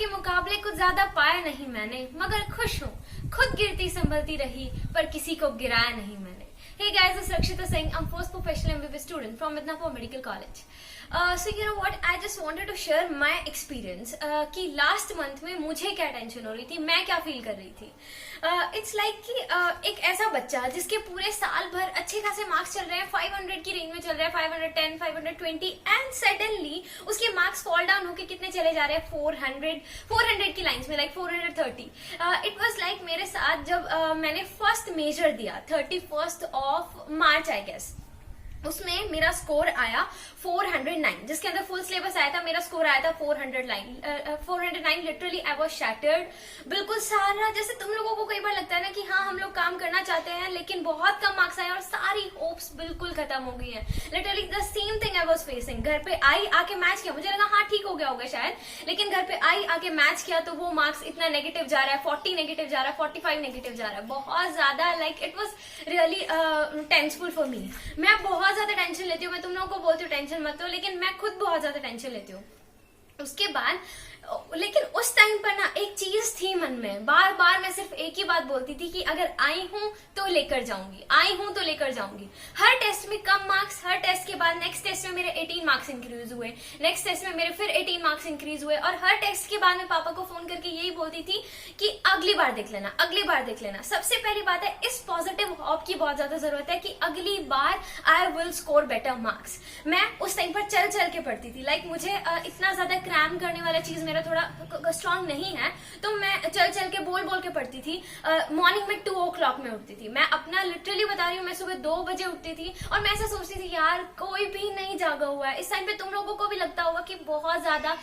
के मुकाबले कुछ ज्यादा पाया नहीं मैंने, मगर खुश हूँ। खुद गिरती संभलती रही, पर किसी को गिराया नहीं मैंने। Hey guys, this is Rakshita Singh. I'm first professional MBBS student from Midnapur Medical College. So you know what? I just wanted to share my experience कि लास्ट मंथ में मुझे क्या टेंशन हो रही थी, मैं क्या फील कर रही थी। इट्स लाइक कि एक ऐसा बच्चा जिसके पूरे साल भर अच्छे खासे मार्क्स चल रहे हैं, 500 की रेंज में चल रहा है, 510, 520 एंड सडनली उसके मार्क्स फॉल डाउन होके कितने चले जा रहे हैं, 400 की लाइंस में, लाइक 430। इट वाज लाइक मेरे साथ जब मैंने फर्स्ट मेजर दिया 31st of March I guess, उसमें मेरा स्कोर आया 409, जिसके अंदर फुल सिलेबस आया था। मेरा स्कोर आया था 409। Literally I was shattered. बिल्कुल सारा, जैसे तुम लोगों को कई बार लगता है ना कि हाँ हम लोग काम करना चाहते हैं लेकिन बहुत कम मार्क्स आए और सारी होप्स बिल्कुल खत्म हो गई है। Literally the same thing I was facing. घर पे आई आके मैच किया, मुझे लगा हाँ ठीक हो गया होगा शायद, लेकिन घर पे आई आके मैच किया तो वो मार्क्स इतना नेगेटिव जा रहा है, 40 नेगेटिव जा रहा है, 45 नेगेटिव जा रहा है, बहुत ज्यादा। Like it was really tenseful for me. मैं बहुत ज्यादा टेंशन लेती हूँ, मैं तुम लोगों को बोलती हूँ टेंशन मत लो, लेकिन मैं खुद बहुत ज्यादा टेंशन लेती हूँ। उसके बाद लेकिन उस टाइम पर ना एक चीज थी मन में, बार बार मैं सिर्फ एक ही बात बोलती थी कि अगर आई हूं तो लेकर जाऊंगी, आई हूं तो लेकर जाऊंगी। हर टेस्ट में कम मार्क्स, हर टेस्ट के बाद नेक्स्ट टेस्ट में मेरे 18 मार्क्स इंक्रीज हुए, नेक्स्ट टेस्ट में मेरे फिर 18 मार्क्स इंक्रीज हुए, और हर टेस्ट के बाद मैं पापा को फोन करके यही बोलती थी कि अगली बार देख लेना, अगली बार देख लेना। सबसे पहली बात है, इस पॉजिटिव होप की बहुत ज्यादा जरूरत है कि अगली बार I will score better marks. मैं उस टाइम पर चल चल के पढ़ती थी। लाइक मुझे इतना ज्यादा क्रैम करने वाला चीज मेरा थोड़ा स्ट्रांग नहीं है, तो मैं चल चल के बोल बोल के पढ़ती थी। मॉर्निंग में 2 o'clock में उठती थी। मैं अपना लिटरली बता रही हूँ, मैं सुबह 2 बजे उठती थी और मैं ऐसा सोचती थी यार कोई भी नहीं जागा हुआ है। इस टाइम पे तुम लोगों को भी लगता होगा कि बहुत ज्यादा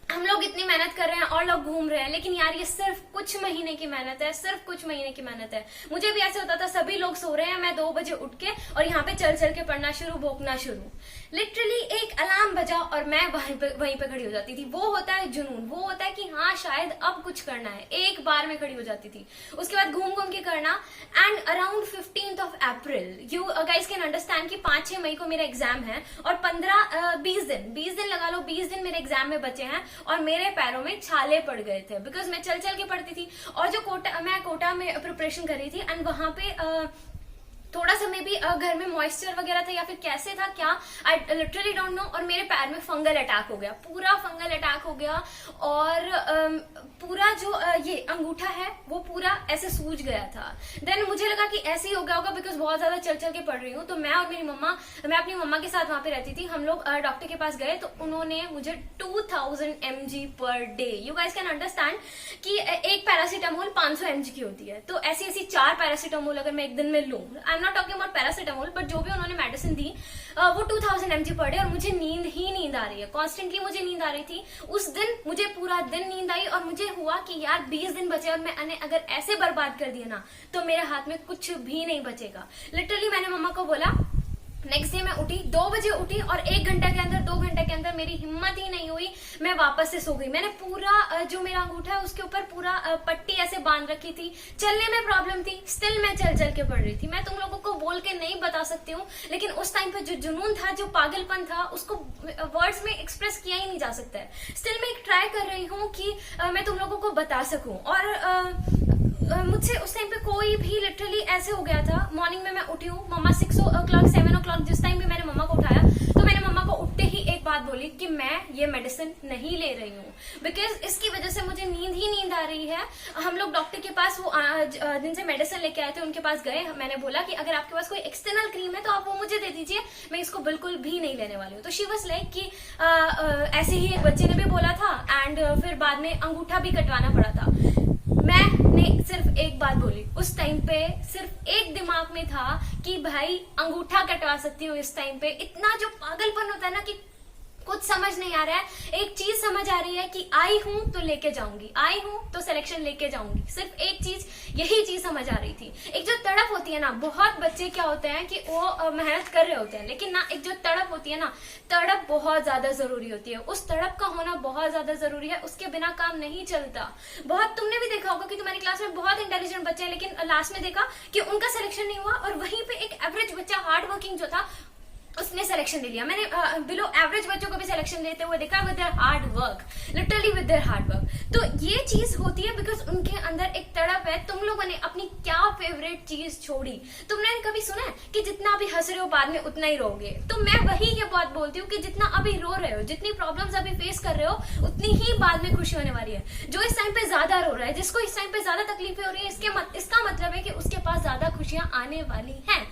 हम लोग इतनी मेहनत कर रहे हैं और लोग घूम रहे हैं, लेकिन यार ये सिर्फ कुछ महीने की मेहनत है, सिर्फ कुछ महीने की मेहनत है। मुझे भी ऐसे होता था, सभी लोग सो रहे हैं, मैं 2 बजे उठ के और यहाँ पे चल चल के पढ़ना शुरू, भोंकना शुरू। लिटरली एक अलार्म बजा और मैं वहीं पे खड़ी हो जाती थी। वो होता है जुनून, वो होता है कि हाँ शायद अब कुछ करना है, एक बार में खड़ी हो जाती थी। उसके बाद घूम घूम के करना। And around 15th of April you guys can understand कि 5-6 मई को मेरा एग्जाम है और 20 दिन लगा लो, 20 दिन मेरे एग्जाम में बचे हैं और मेरे पैरों में छाले पड़ गए थे, बिकॉज मैं चल चल के पढ़ती थी। और जो मैं कोटा में प्रिपरेशन कर रही थी एंड वहां पे थोड़ा सा में भी घर में मॉइस्चर वगैरह था या फिर कैसे था क्या, आई लिटरली डोंट नो, और मेरे पैर में फंगल अटैक हो गया, पूरा फंगल अटैक हो गया। और पूरा जो ये अंगूठा है वो पूरा ऐसे सूज गया था। देन मुझे लगा कि ऐसे ही हो गया होगा, बिकॉज बहुत ज्यादा चल चल के पढ़ रही हूँ। तो मैं और मेरी मम्मा, मैं अपनी मम्मा के साथ वहां पे रहती थी, हम लोग डॉक्टर के पास गए तो उन्होंने मुझे 2000 mg per day, you guys can understand कि एक पैरासीटामोल 500 mg की होती है, तो ऐसी 4 पैरासीटामोल अगर मैं एक दिन में लूं, I am not talking about paracetamol, but जो भी उन्होंने मेडिसिन दी वो 2000 mg पर डे, और मुझे नींद ही नींद आ रही है, कॉन्स्टेंटली मुझे नींद आ रही थी। उस दिन मुझे पूरा दिन नींद आई और मुझे हुआ कि यार 20 दिन बचे और मैंने अगर ऐसे बर्बाद कर दिया ना तो मेरे हाथ में कुछ भी नहीं बचेगा। लिटरली मैंने मम्मा को बोला। नेक्स्ट डे मैं उठी, 2 बजे उठी और 1 घंटा के अंदर, 2 घंटे के अंदर मेरी हिम्मत ही नहीं हुई, मैं वापस से सो गई। मैंने पूरा जो मेरा अंगूठा है उसके ऊपर पूरा पट्टी ऐसे बांध रखी थी। चलने में प्रॉब्लम थी, स्टिल मैं चल चल के पढ़ रही थी। मैं तुम लोगों को बोल के नहीं बता सकती हूँ, लेकिन उस टाइम पे जो जुनून था, जो पागलपन था, उसको वर्ड्स में एक्सप्रेस किया ही नहीं जा सकता है। स्टिल मैं एक ट्राई कर रही हूँ कि मैं तुम लोगों को बता सकूं। और मुझसे उस टाइम पे कोई भी लिटरली ऐसे हो गया था। मॉर्निंग में मैं उठी हूँ, मम्मा 6 o'clock 7 o'clock जिस टाइम भी मैंने मम्मा को उठाया तो मैंने मम्मा को उठते ही एक बात बोली कि मैं ये मेडिसिन नहीं ले रही हूँ, बिकॉज इसकी वजह से मुझे नींद आ रही है। हम लोग डॉक्टर के पास, वो जिनसे मेडिसिन लेके आए थे उनके पास गए। मैंने बोला कि अगर आपके पास कोई एक्सटर्नल क्रीम है तो आप वो मुझे दे दीजिए, मैं इसको बिल्कुल भी नहीं लेने वाली हूँ। तो शी वाज लाइक कि ऐसे ही एक बच्चे ने भी बोला था एंड फिर बाद में अंगूठा भी कटवाना पड़ा था। मैंने सिर्फ एक बात बोली उस टाइम पे, सिर्फ एक दिमाग में था कि भाई अंगूठा कटवा सकती हूँ इस टाइम पे। इतना जो पागलपन होता है ना कि कुछ समझ नहीं आ रहा है। एक चीज समझ आ रही है कि आई हूं तो लेके जाऊंगी, आई हूं तो सिलेक्शन लेके जाऊंगी। सिर्फ एक चीज, यही चीज समझ आ रही थी। एक जो तड़प होती है ना, बहुत बच्चे क्या होते हैं कि वो मेहनत कर रहे होते हैं, लेकिन ना एक जो तड़प होती है ना, तड़प बहुत ज्यादा जरूरी होती है। उस तड़प का होना बहुत ज्यादा जरूरी है, उसके बिना काम नहीं चलता। बहुत तुमने भी देखा होगा कि तुम्हारी क्लास में बहुत इंटेलिजेंट बच्चे हैं, लेकिन लास्ट में देखा कि उनका सिलेक्शन नहीं हुआ, और वहीं पे एक एवरेज बच्चा हार्ड वर्किंग जो था उसने सिलेक्शन ले लिया। मैंने बिलो एवरेज बच्चों को भी सिलेक्शन लेते हुए देखा with their hard work, literally with their hard work. तो ये चीज होती है बिकॉज उनके अंदर एक तड़प है। तुम लोगों ने अपनी क्या फेवरेट चीज छोड़ी? तुमने कभी सुना है कि जितना अभी हंस रहे हो बाद में उतना ही रोगे? तो मैं वही ये बात बोलती हूँ कि जितना अभी रो रहे हो, जितनी प्रॉब्लम्स अभी फेस कर रहे हो, उतनी ही बाद में खुशी होने वाली है। जो इस टाइम पे ज्यादा रो रहा है, जिसको इस टाइम पे ज्यादा तकलीफें हो रही है, इसका मतलब है कि उसके पास ज्यादा खुशियां आने वाली हैं।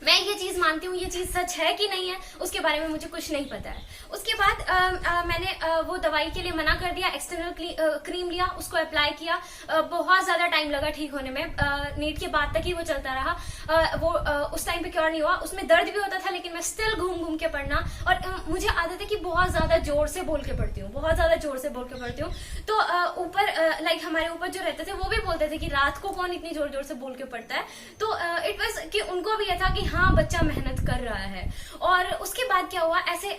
मैं ये चीज मानती हूँ, ये चीज सच है कि नहीं है उसके बारे में मुझे कुछ नहीं पता है। उसके बाद मैंने वो दवाई के लिए मना कर दिया, एक्सटर्नल क्रीम लिया, उसको अप्लाई किया। बहुत ज्यादा टाइम लगा ठीक होने में, नीट के बाद तक ही वो चलता रहा। वो उस टाइम पे क्योर नहीं हुआ, उसमें दर्द भी होता था लेकिन मैं स्टिल घूम घूम के पढ़ना। और मुझे आदत है कि बहुत ज्यादा जोर से बोल के पढ़ती हूँ, बहुत ज्यादा जोर से बोल के पढ़ती हूँ। तो ऊपर लाइक हमारे ऊपर जो रहते थे वो भी बोलते थे कि रात को कौन इतनी जोर जोर से बोल के पढ़ता है। तो इट वाज कि उनको भी यह था कि हाँ बच्चा मेहनत कर रहा है। और उसके बाद क्या हुआ, ऐसे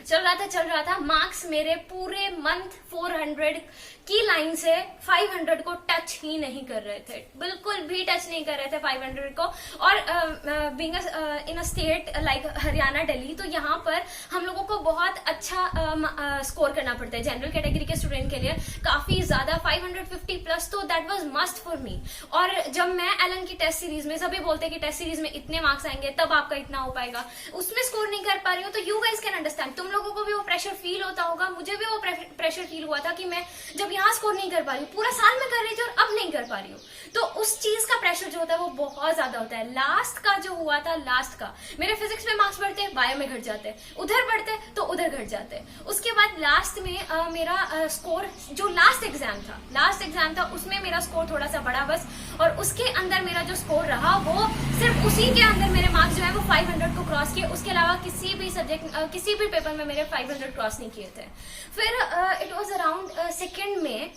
चल रहा था। मार्क्स मेरे पूरे मंथ 400 की लाइन से 500 को टच ही नहीं कर रहे थे, बिल्कुल भी टच नहीं कर रहे थे 500 को। और being in a state like Haryana, Delhi, तो यहाँ पर हम लोगों को बहुत अच्छा स्कोर करना पड़ता है जनरल कैटेगरी के स्टूडेंट के लिए, काफी ज्यादा 550 प्लस। तो that was must for me. और जब मैं एलन की टेस्ट सीरीज में, सभी बोलते हैं कि टेस्ट सीरीज में इतने मार्क्स आएंगे तब आपका इतना हो पाएगा, उसमें स्कोर नहीं कर पा रही हूँ। तो यू गाइस कैन अंडरस्टैंड, तुम लोगों को भी वो प्रेशर फील होता होगा, मुझे भी वो प्रेशर फील हुआ था कि मैं जब यहाँ स्कोर नहीं कर पा रही हूँ, पूरा साल में कर रही थी और अब नहीं कर पा रही हूँ। तो उस चीज का प्रेशर जो होता है वो बहुत ज्यादा होता है। लास्ट का जो हुआ था, लास्ट का मेरे फिजिक्स में मार्क्स बढ़ते, बायो में घट जाते, उधर बढ़ते तो उधर घट जाते। उसके बाद लास्ट में मेरा स्कोर, जो लास्ट एग्जाम था उसमें मेरा स्कोर थोड़ा सा बढ़ा बस। और उसके अंदर मेरा जो स्कोर रहा वो सिर्फ उसी के अंदर मेरे मार्क्स जो है वो 500 को क्रॉस किए। उसके अलावा किसी भी सब्जेक्ट, किसी भी पेपर में मेरे 500 क्रॉस नहीं किए थे। फिर इट वॉज अराउंड सेकेंड में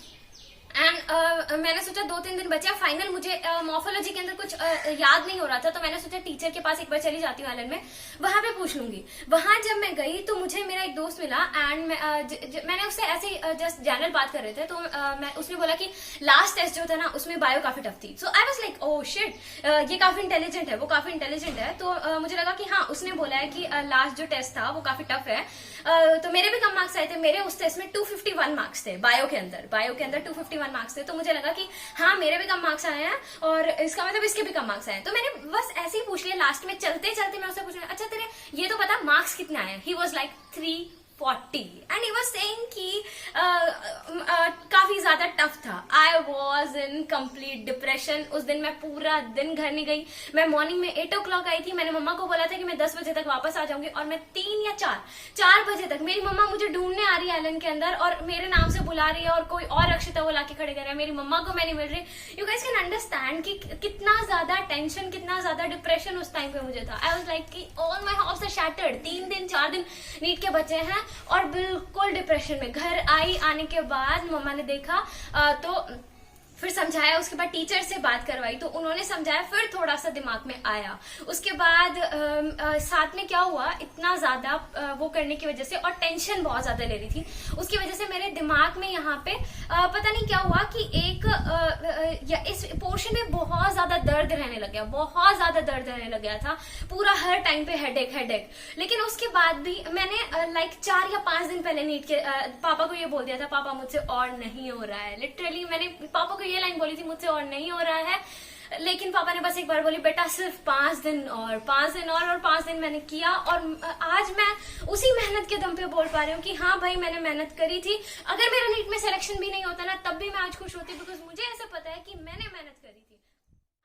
एंड मैंने सोचा 2-3 दिन बचे, फाइनल मुझे मॉर्फोलॉजी के अंदर कुछ याद नहीं हो रहा था। तो मैंने सोचा टीचर के पास एक बार चली जाती हूँ एलन में, वहां पे पूछ लूंगी। वहां जब मैं गई तो मुझे मेरा एक दोस्त मिला एंड मैंने उससे ऐसे जस्ट जनरल बात कर रहे थे। तो उसने बोला कि लास्ट टेस्ट जो था ना उसमें बायो काफी टफ थी। सो I was like oh shit, ये काफी इंटेलिजेंट है, वो काफी इंटेलिजेंट है। तो मुझे लगा कि हाँ, उसने बोला है कि लास्ट जो टेस्ट था वो काफी टफ है। तो मेरे भी कम मार्क्स आए थे, मेरे उस टेस्ट में 251 मार्क्स थे बायो के अंदर 251 मार्क्स थे। तो मुझे लगा कि हाँ मेरे भी कम मार्क्स आए हैं और इसका मतलब इसके भी कम मार्क्स आए हैं। तो मैंने बस ऐसे ही पूछ लिया लास्ट में, चलते चलते मैं उससे पूछ लिया, अच्छा तेरे ये तो पता मार्क्स कितने आए हैं? He was like 340 and he was saying कि काफी ज्यादा टफ था। I was in complete depression. उस दिन मैं पूरा दिन घर नहीं गई। मैं मॉर्निंग में 8 o'clock आई थी। मैंने मम्मा को बोला था कि मैं 10 बजे तक वापस आ जाऊंगी और मैं 3 या 4 बजे तक, मेरी मम्मा मुझे ढूंढने आ रही है एलन के अंदर और मेरे नाम से बुला रही है और कोई और अक्षिता वो लाके खड़े कर रहा है, मेरी मम्मा को मैं नहीं मिल रही। यू गाइस कैन अंडरस्टैंड कि कितना ज्यादा टेंशन, कितना ज्यादा डिप्रेशन उस टाइम पे मुझे था। आई वॉज लाइक कि all my hopes are shattered. 3 दिन 4 दिन नीट के बचे हैं और बिल्कुल डिप्रेशन में। घर आई, आने के बाद मम्मा ने देखा तो फिर समझाया, उसके बाद टीचर से बात करवाई तो उन्होंने समझाया, फिर थोड़ा सा दिमाग में आया। उसके बाद साथ में क्या हुआ, इतना ज्यादा वो करने की वजह से और टेंशन बहुत ज्यादा ले रही थी उसकी वजह से मेरे दिमाग में यहाँ पे पता नहीं क्या हुआ कि इस पोर्शन में बहुत ज्यादा दर्द रहने लग गया, बहुत ज्यादा दर्द रहने लग गया था पूरा, हर टाइम पे हेडेक। लेकिन उसके बाद भी मैंने लाइक 4 या 5 दिन पहले नीट के पापा को ये बोल दिया था, पापा मुझसे और नहीं हो रहा है। लिटरली मैंने पापा को ये लाइन बोली थी, मुझसे और नहीं हो रहा है। लेकिन पापा ने बस एक बार बोली, बेटा सिर्फ 5 दिन और 5 दिन और 5 दिन मैंने किया। और आज मैं उसी मेहनत के दम पे बोल पा रही हूँ कि हाँ भाई मैंने मेहनत करी थी। अगर मेरा नीट में सिलेक्शन भी नहीं होता ना तब भी मैं आज खुश होती, बिकॉज मुझे ऐसा पता है कि मैंने